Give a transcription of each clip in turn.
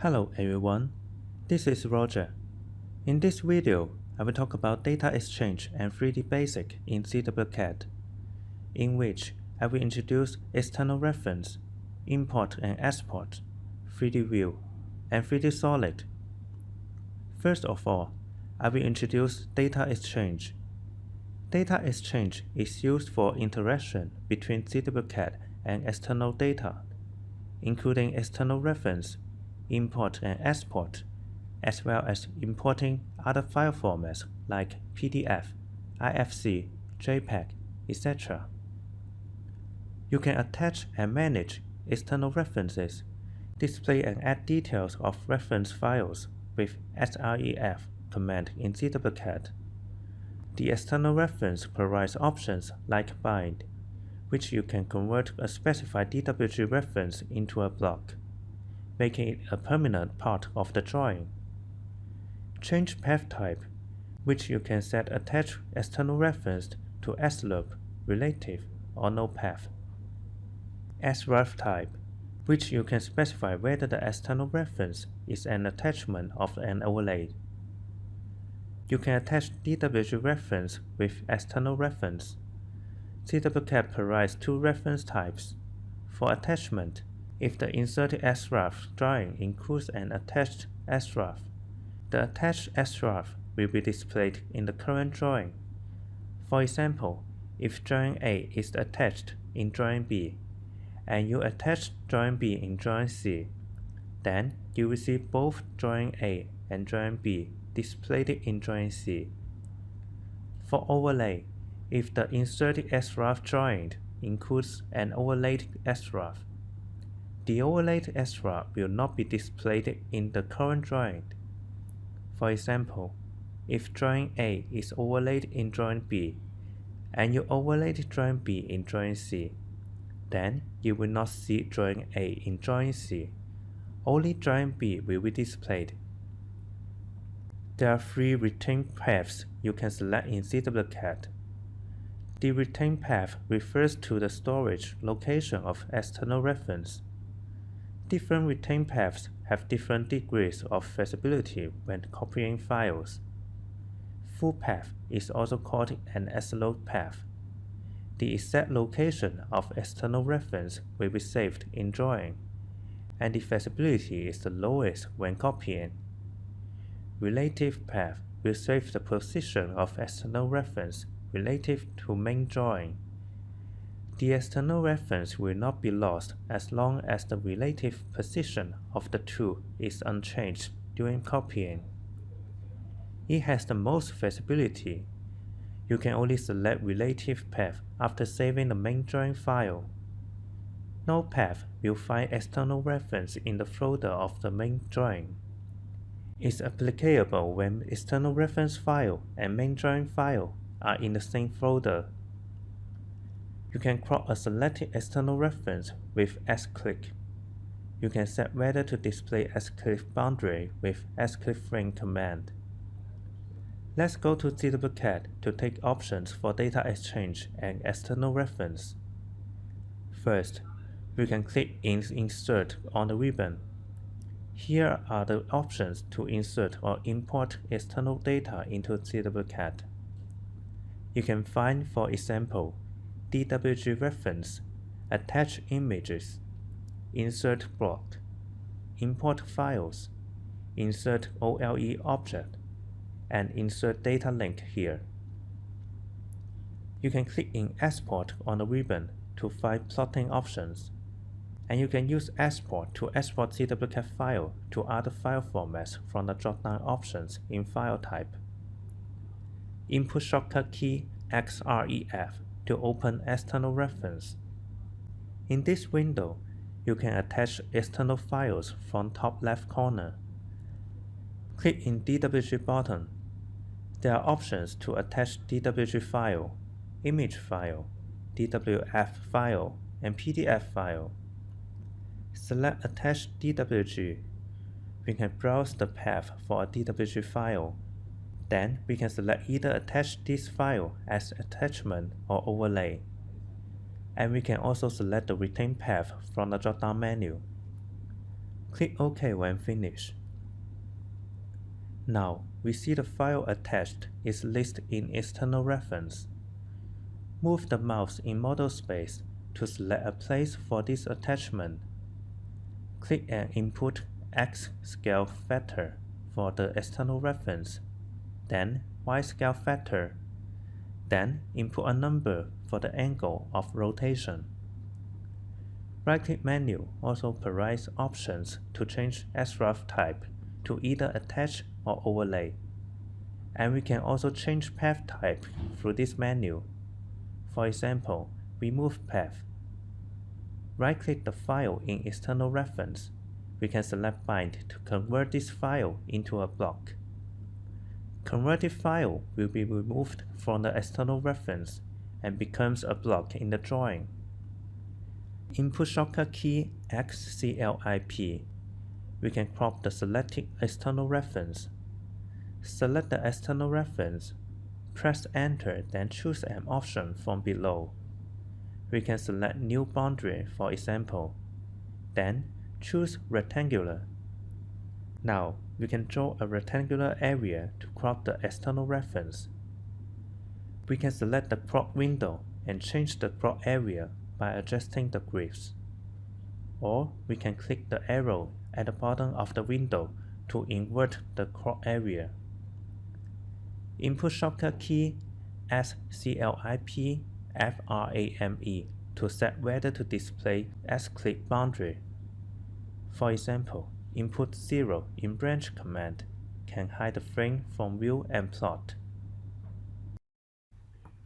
Hello everyone, this is Roger. In this video, I will talk about data exchange and 3D Basic in ZWCAD, in which I will introduce external reference, import and export, 3D view, and 3D solid. First of all, I will introduce data exchange. Data exchange is used for interaction between ZWCAD and external data, including external reference, import and export, as well as importing other file formats like PDF, IFC, JPEG, etc. You can attach and manage external references, display and add details of reference files with sref command in ZWCAD. The external reference provides options like bind, which you can convert a specified DWG reference into a block, making it a permanent part of the drawing. Change path type, which you can set attach external reference to slope, relative, or no path. Sref type, which you can specify whether the external reference is an attachment of an overlay. You can attach DWG reference with external reference. ZWCAD provides two reference types. For attachment, if the inserted sref drawing includes an attached sref, the attached sref will be displayed in the current drawing. For example, if drawing A is attached in drawing B, and you attach drawing B in drawing C, then you will see both drawing A and drawing B displayed in drawing C. For overlay, if the inserted sref drawing includes an overlaid sref, the overlaid sref will not be displayed in the current drawing. For example, if drawing A is overlaid in drawing B, and you overlaid drawing B in drawing C, then you will not see drawing A in drawing C. Only drawing B will be displayed. There are three retained paths you can select in ZWCAD. The retained path refers to the storage location of external reference. Different retained paths have different degrees of feasibility when copying files. Full path is also called an absolute path. The exact location of external reference will be saved in drawing, and the feasibility is the lowest when copying. Relative path will save the position of external reference relative to main drawing. The external reference will not be lost as long as the relative position of the two is unchanged during copying. It has the most feasibility. You can only select relative path after saving the main drawing file. No path will find external reference in the folder of the main drawing. It's applicable when external reference file and main drawing file are in the same folder. You can crop a selected external reference with S-click. You can set whether to display S-click boundary with S-click frame command. Let's go to ZWCAD to take options for data exchange and external reference. First, we can click Insert on the ribbon. Here are the options to insert or import external data into ZWCAD. You can find, for example, DWG reference, attach images, insert block, import files, insert OLE object, and insert data link here. You can click in Export on the ribbon to find plotting options, and you can use Export to export ZWCAD file to other file formats from the drop-down options in File type. Input shortcut key XREF to open external reference. In this window, you can attach external files from top left corner. Click in DWG button. There are options to attach DWG file, image file, DWF file, and PDF file. Select Attach DWG. We can browse the path for a DWG file. Then we can select either attach this file as attachment or overlay. And we can also select the retain path from the drop-down menu. Click OK when finished. Now, we see the file attached is listed in external reference. Move the mouse in model space to select a place for this attachment. Click and input X scale factor for the external reference, then Y scale factor, then input a number for the angle of rotation. Right-click menu also provides options to change XREF type to either attach or overlay. And we can also change path type through this menu. For example, remove path. Right-click the file in external reference. We can select bind to convert this file into a block. Converted file will be removed from the external reference and becomes a block in the drawing. Input shortcut key XCLIP. We can crop the selected external reference. Select the external reference. Press Enter, then choose an option from below. We can select New Boundary, for example. Then choose Rectangular. Now, we can draw a rectangular area to crop the external reference. We can select the crop window and change the crop area by adjusting the grids. Or we can click the arrow at the bottom of the window to invert the crop area. Input shortcut key SCLIP FRAME to set whether to display S-click boundary. For example, input 0 in branch command can hide the frame from view and plot.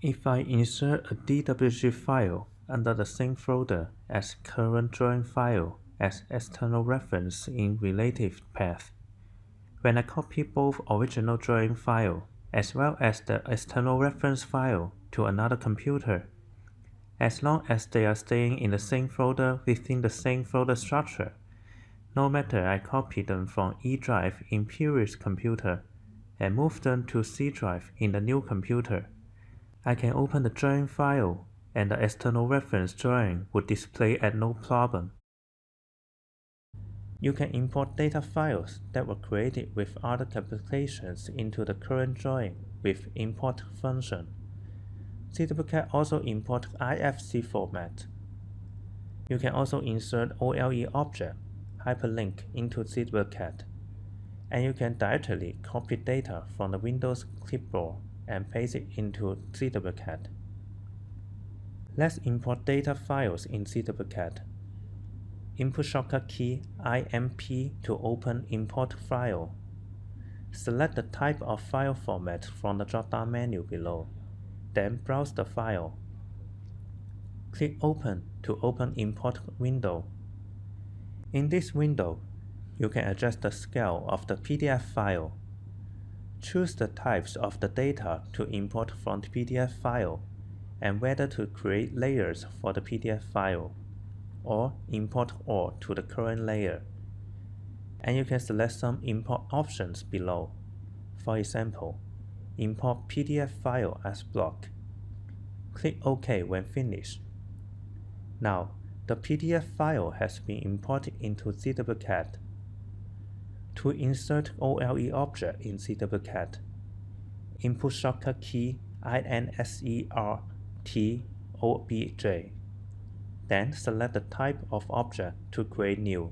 If I insert a ZWG file under the same folder as current drawing file as external reference in relative path, when I copy both original drawing file as well as the external reference file to another computer, as long as they are staying in the same folder within the same folder structure, no matter I copy them from E drive in previous computer and move them to C drive in the new computer, I can open the drawing file and the external reference drawing would display at no problem. You can import data files that were created with other applications into the current drawing with import function. ZWCAD also imports IFC format. You can also insert OLE object hyperlink into ZWCAD, and you can directly copy data from the Windows clipboard and paste it into ZWCAD. Let's import data files in ZWCAD. Input shortcut key IMP to open import file. Select the type of file format from the drop-down menu below, then browse the file. Click Open to open import window. In this window, you can adjust the scale of the PDF file. Choose the types of the data to import from the PDF file and whether to create layers for the PDF file, or import all to the current layer. And you can select some import options below. For example, import PDF file as block. Click OK when finished. Now, the PDF file has been imported into ZWCAD. To insert OLE object in ZWCAD, input shortcut key INSERT OBJ. Then select the type of object to create new,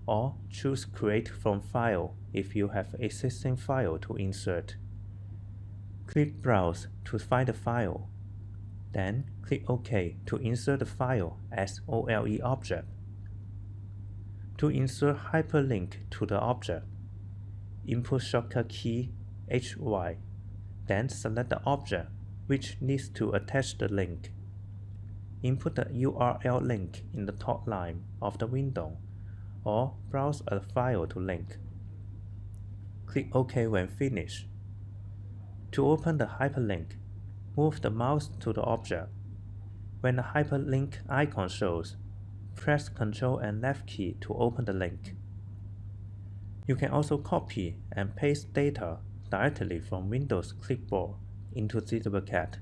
or choose Create from File if you have existing file to insert. Click Browse to find the file. Then click OK to insert the file as OLE object. To insert hyperlink to the object, input shortcut key HY, then select the object which needs to attach the link. Input the URL link in the top line of the window, or browse a file to link. Click OK when finished. To open the hyperlink, move the mouse to the object. When the hyperlink icon shows, press Ctrl and left key to open the link. You can also copy and paste data directly from Windows clipboard into ZWCAD.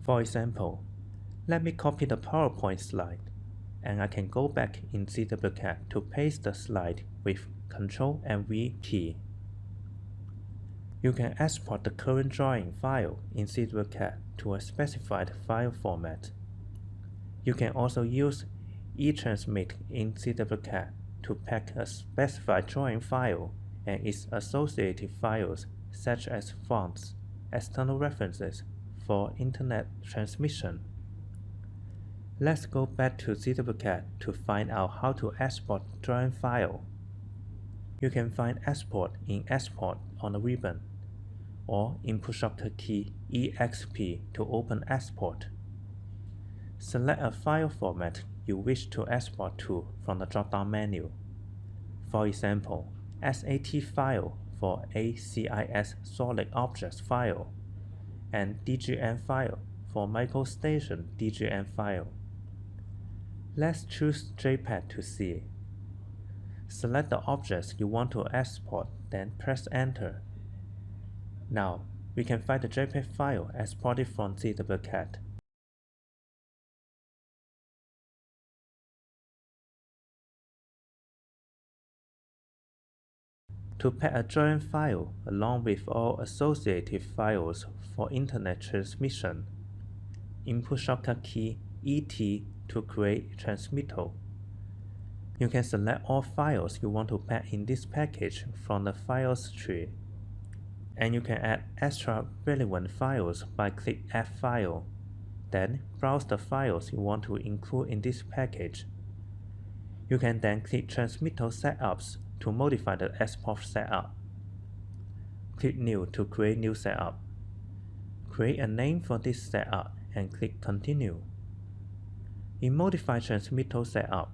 For example, let me copy the PowerPoint slide. and I can go back in ZWCAD to paste the slide with Ctrl and V key. You can export the current drawing file in ZWCAD to a specified file format. You can also use eTransmit in ZWCAD to pack a specified drawing file and its associated files such as fonts, external references for internet transmission. Let's go back to ZWCAD to find out how to export drawing file. You can find Export in Export on the ribbon, or input shortcut key EXP to open Export. Select a file format you wish to export to from the drop-down menu. For example, SAT file for ACIS solid objects file, and DGN file for MicroStation DGN file. Let's choose JPEG to see. Select the objects you want to export, then press Enter. Now, we can find the JPEG file exported from ZWCAD. To pack a drawing file along with all associated files for internet transmission, input shortcut key ET to create transmitter. You can select all files you want to pack in this package from the files tree, and you can add extra relevant files by click Add File. Then browse the files you want to include in this package. You can then click Transmitter Setups to modify the export setup. Click New to create new setup. Create a name for this setup and click Continue. In Modify Transmitter Setup,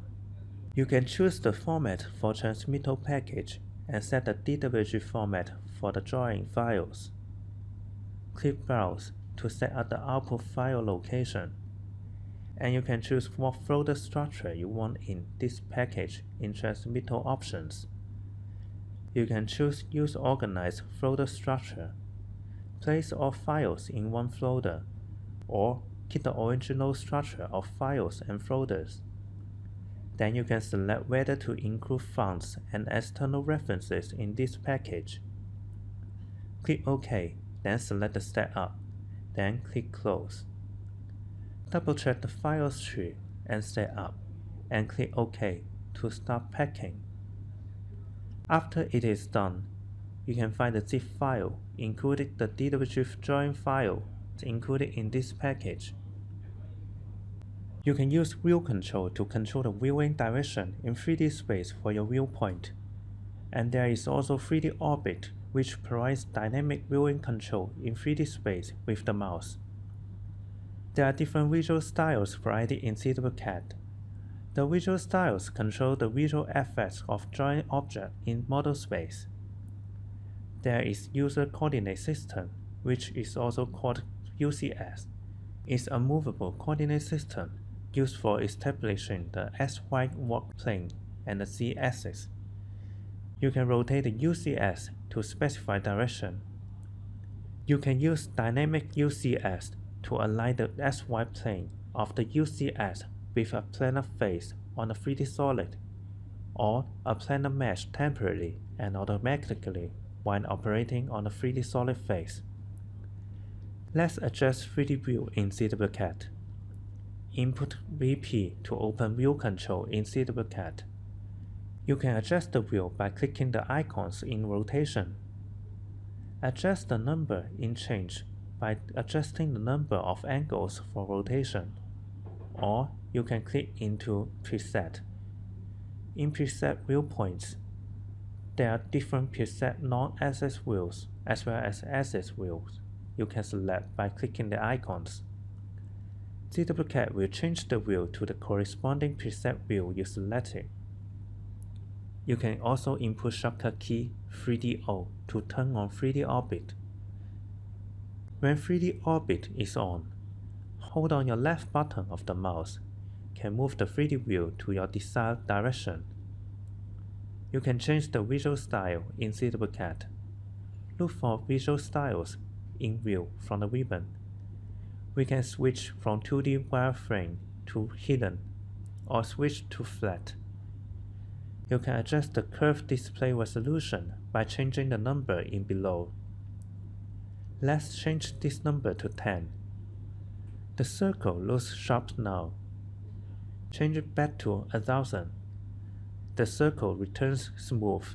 you can choose the format for transmitter package and set the DWG format for the drawing files. Click Browse to set up the output file location, and you can choose what folder structure you want in this package in Transmitter Options. You can choose Use Organized Folder Structure, place all files in one folder, or keep the original structure of files and folders. Then you can select whether to include fonts and external references in this package. Click OK, then select the setup, then click Close. Double-check the files tree and setup, and click OK to start packing. After it is done, you can find the zip file, including the DWG drawing file included in this package. You can use View Control to control the viewing direction in 3D space for your viewpoint. And there is also 3D Orbit, which provides dynamic viewing control in 3D space with the mouse. There are different visual styles provided in ZWCAD. The visual styles control the visual effects of drawing object in model space. There is User Coordinate System, which is also called UCS. It's a movable coordinate system used for establishing the XY work plane and the Z-axis. You can rotate the UCS to specify direction. You can use Dynamic UCS to align the XY plane of the UCS with a planar face on a 3D solid, or a planar mesh temporarily and automatically when operating on a 3D solid face. Let's adjust 3D view in ZWCAD. Input VP to open View Control in ZWCAD. You can adjust the view by clicking the icons in rotation. Adjust the number in change by adjusting the number of angles for rotation, or you can click into Preset. In Preset Viewpoints, there are different preset non-axis views as well as axis views you can select by clicking the icons. ZWCAD will change the view to the corresponding preset view you selected. You can also input shortcut key 3DO to turn on 3D Orbit. When 3D Orbit is on, hold on your left button of the mouse can move the 3D view to your desired direction. You can change the visual style in ZWCAD. Look for visual styles in View from the ribbon. We can switch from 2D wireframe to hidden, or switch to flat. You can adjust the curve display resolution by changing the number in below. Let's change this number to 10. The circle looks sharp now. Change it back to 1000. The circle returns smooth.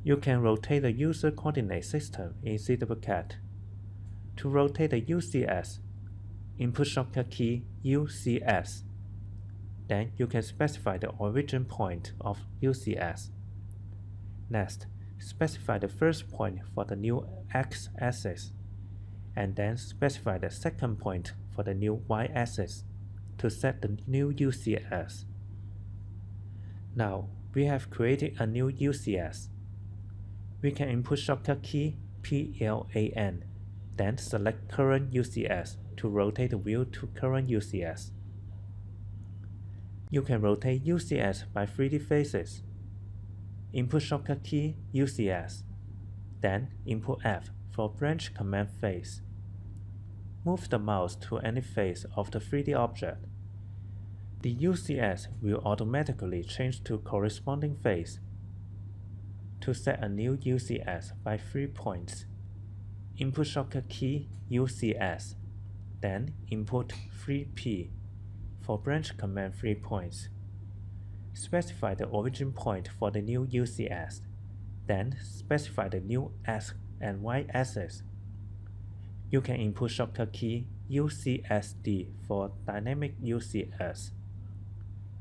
You can rotate the user coordinate system in ZWCAD. To rotate the UCS, input shortcut key UCS. Then you can specify the origin point of UCS. Next, specify the first point for the new x-axis, and then specify the second point for the new y-axis to set the new UCS. Now, we have created a new UCS. We can input shortcut key PLAN, then select current UCS to rotate the view to current UCS. You can rotate UCS by 3D faces. Input shortcut key UCS, then input F for branch command face. Move the mouse to any face of the 3D object. The UCS will automatically change to corresponding face. To set a new UCS by 3 points, input shortcut key UCS, then input 3P for branch command 3 points. Specify the origin point for the new UCS, then specify the new X and Y axis. You can input shortcut key UCSD for dynamic UCS.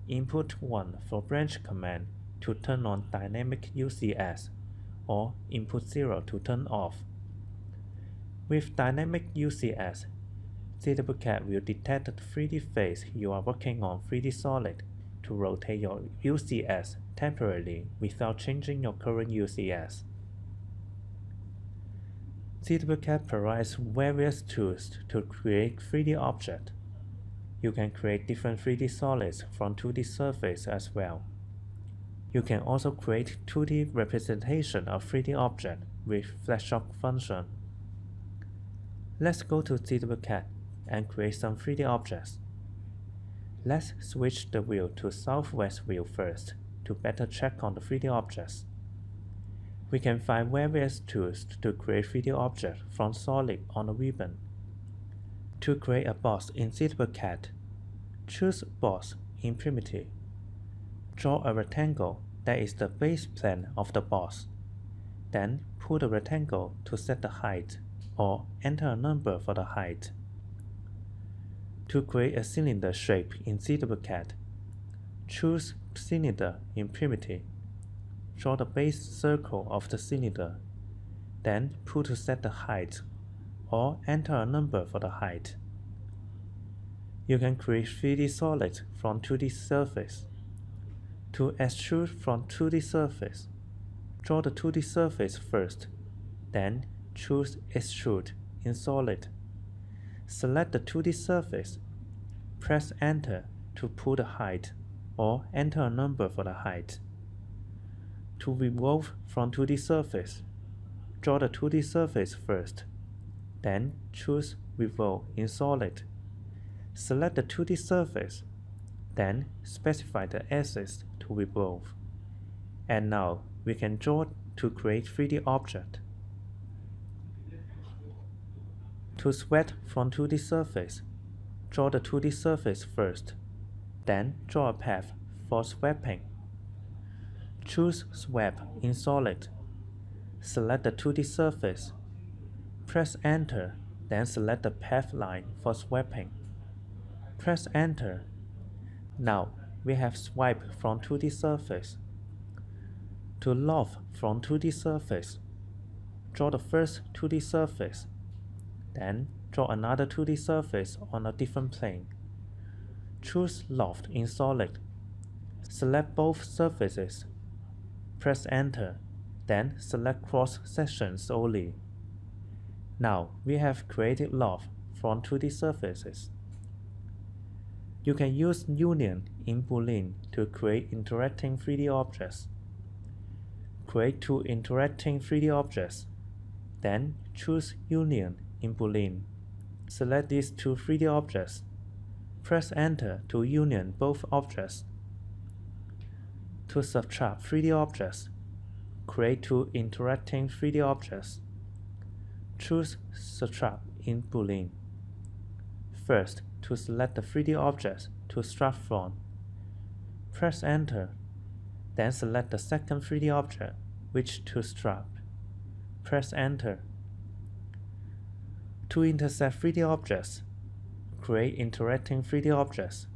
Input 1 for branch command to turn on dynamic UCS, or input 0 to turn off. With dynamic UCS, ZWCAD will detect the 3D face you are working on 3D solid to rotate your UCS temporarily without changing your current UCS. ZWCAD provides various tools to create 3D objects. You can create different 3D solids from 2D surface as well. You can also create 2D representation of 3D object with flagship function. Let's go to ZWCAD and create some 3D objects. Let's switch the view to southwest view first to better check on the 3D objects. We can find various tools to create 3D objects from solid on a ribbon. To create a box in ZWCAD, choose Box in Primitive. Draw a rectangle that is the base plane of the box. Then pull the rectangle to set the height, or enter a number for the height. To create a cylinder shape in ZWCAD, choose Cylinder in Primitive. Draw the base circle of the cylinder, then pull to set the height, or enter a number for the height. You can create 3D solids from 2D surface. To extrude from 2D surface, draw the 2D surface first, then choose Extrude in Solid. Select the 2D surface, press Enter to pull the height, or enter a number for the height. To revolve from 2D surface, draw the 2D surface first, then choose Revolve in Solid. Select the 2D surface, then specify the axis to revolve. And now we can draw to create 3D object. To sweep from 2D surface, draw the 2D surface first, then draw a path for sweeping. Choose Sweep in Solid. Select the 2D surface. Press Enter, then select the path line for sweeping. Press Enter. Now we have swipe from 2D surface. To loft from 2D surface, draw the first 2D surface. Then draw another 2D surface on a different plane. Choose Loft in Solid. Select both surfaces. Press Enter, then select cross sections only. Now we have created loft from 2D surfaces. You can use Union in Boolean to create interacting 3D objects. Create two interacting 3D objects. Then choose Union in Boolean. Select these two 3D objects. Press Enter to union both objects. To subtract 3D objects, create two interacting 3D objects. Choose Subtract in Boolean. First, to select the 3D objects to extract from, press Enter. Then select the second 3D object, which to extract. Press Enter. To intersect 3D objects, create interacting 3D objects.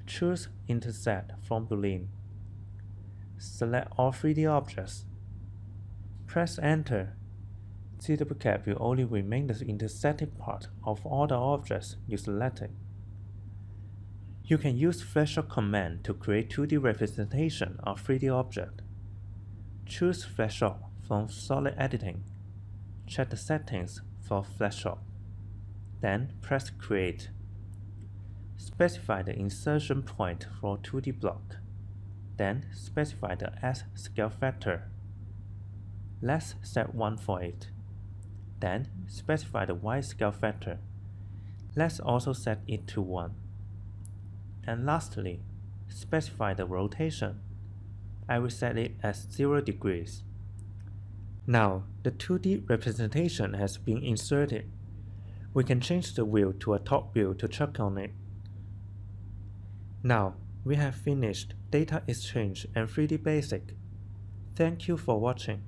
Choose Intersect from Boolean. Select all 3D objects. Press Enter. ZWCAD will only remain the intersected part of all the objects you selected. You can use flagship command to create 2D representation of 3D object. Choose flagship from Solid Editing. Check the settings for flagship. Then press Create. Specify the insertion point for 2D block. Then specify the X scale factor. Let's set 1 for it. Then specify the Y scale factor. Let's also set it to 1. And lastly, specify the rotation. I will set it as 0 degrees. Now, the 2D representation has been inserted. We can change the view to a top view to check on it. Now, we have finished Data Exchange and 3D Basic. Thank you for watching.